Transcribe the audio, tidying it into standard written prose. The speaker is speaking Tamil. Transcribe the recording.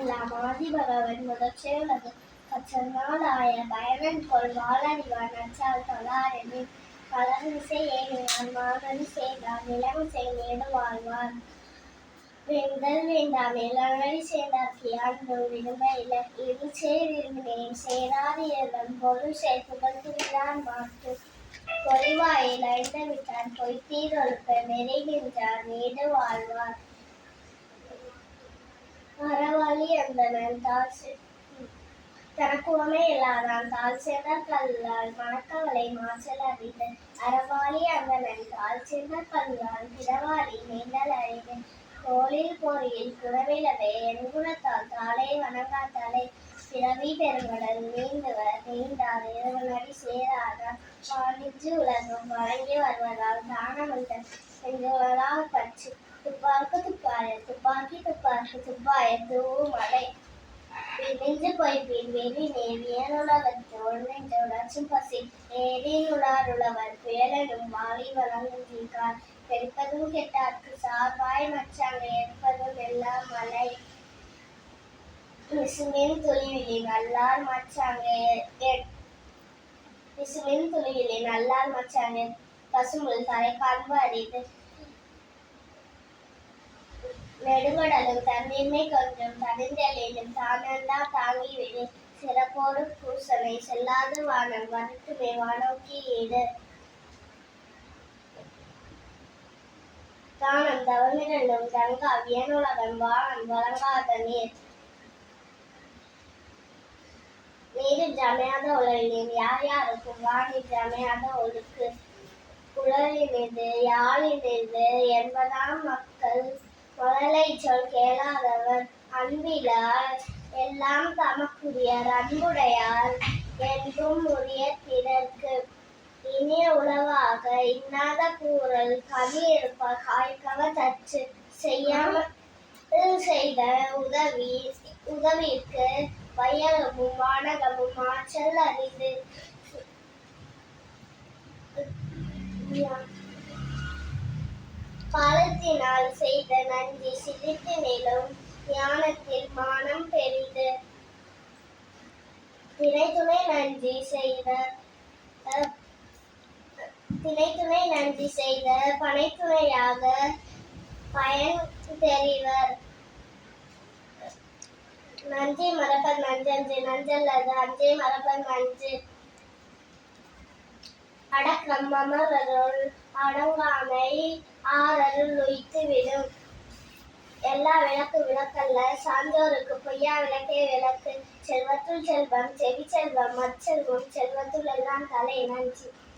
எல்லாம் ஆதிபகவன் முதற்செயலது கற்றநாளாய பயனன்கொள் வாளறிவான் நற்றால் தொழாரெனு கலமிசை ஏனையான் மானடி சேர்ந்தார் நிலமிசை நேடு வாழ்வார் வெந்தல் வேண்டாம் இளநடி சேர்ந்தார்க்கு யாண்டும் விரும்ப இலர் இருள்சேர் விரும்பினேன் சேராது இயல்பன் பொருள்சேர் புகழ்துவிலான் மாட்டு பொறிவாயில் ஐந்தவிட்டார் பொய்த்தீர் ஒழுக்க நெறிகின்றார் நீடு வாழ்வார் அறவாளி அந்தணன் தனக்குவமை இல்லாதான் தாழ் சேர்ந்தார் கல்லால் மணக்கவலை மாற்றல் அறிந்து அறவாளி அந்தணன் தாழ் சேர்ந்தார் கல்லால் பிறவாளி நீந்தல் அறிந்து கோளில் பொறியில் குணவிலவே எண்குணத்தால் தாளை வணங்காத்தாலே பிறவி பெருங்கடல் நீந்துவர் நீண்டார் இறைவனடி சேராதார் வாணிஜு உலகம் வழங்கி வருவதால் தானமந்த செஞ்சுவதால் பற்றி துப்பார்க்கு துப்பாய துப்பாக்கி துப்பார்க்கு துப்பாய தூவும் மழை நெஞ்சு பொய்ப்பின் வெறி நேவியனுலகத்து ஒன்றென்று உணர்ச்சும் பசி நேரினுளாருளவர் புயலனும் வாழி வழங்குகின்றார் கெடுப்பதும் கெட்டார்க்கு சார்பாய் மச்சாங்க எடுப்பதும் எல்லாம் மலை விசுமின் துளிவிலி நல்லார் மச்சாங்க விசுமின் துளிவிலி நல்லார் மச்சாங்க பசுமுள் தலை காண்பு அரிது நெடுங்கடலும் தன்னின்மை கொஞ்சம் தனிந்தெழிலும் தானந்தா தாங்கிவிடு சிறப்போடு பூசனை செல்லாது வானம் வரட்டுமே வானோக்கி ஈடு தானம் தவமிரண்டும் தங்கா வியனுலகம் வானம் வழங்காத நீரின்றி அமையாத உலகினில் யார் யாருக்கும் வானின்றி அமையாத ஒழுக்கு உலகினிது யாழினிது என்பதாம் மக்கள் முதலை சொல் கேளாதவர் அன்பிலார் எல்லாம் தமக்குரியர் அன்புடையார் என்றும் உரிய பிறர்க்கு இனிய உளவாக இன்னாத கூறல் கவி இருப்ப காய்கவ தச்சு செய்யாமல் செய்த உதவிற்கு வையகமும் வானகமும் ஆற்றல் அறிந்து காலத்தினால் செய்த நன்றி சிரித்தினிலும் ஞானத்தில் மானம் பெரிது திணைத்துணை நன்றி செய்த பனைத்துணையாக பயன் தெரிவர் நன்றி மறப்பர் நஞ்சன்று நஞ்சல்லது அஞ்சை மறப்பர் நஞ்சு அடக்கம் அமரருள் அடங்காமை ஆறருள் உய்த்து விடும் எல்லா விளக்கு விளக்கல்ல சான்றோருக்கு பொய்யா விளக்கே விளக்கு செல்வத்துள் செல்வம் செவி செல்வம் மற்செல்வம் செல்வத்துள் எல்லாம் தலை நன்றி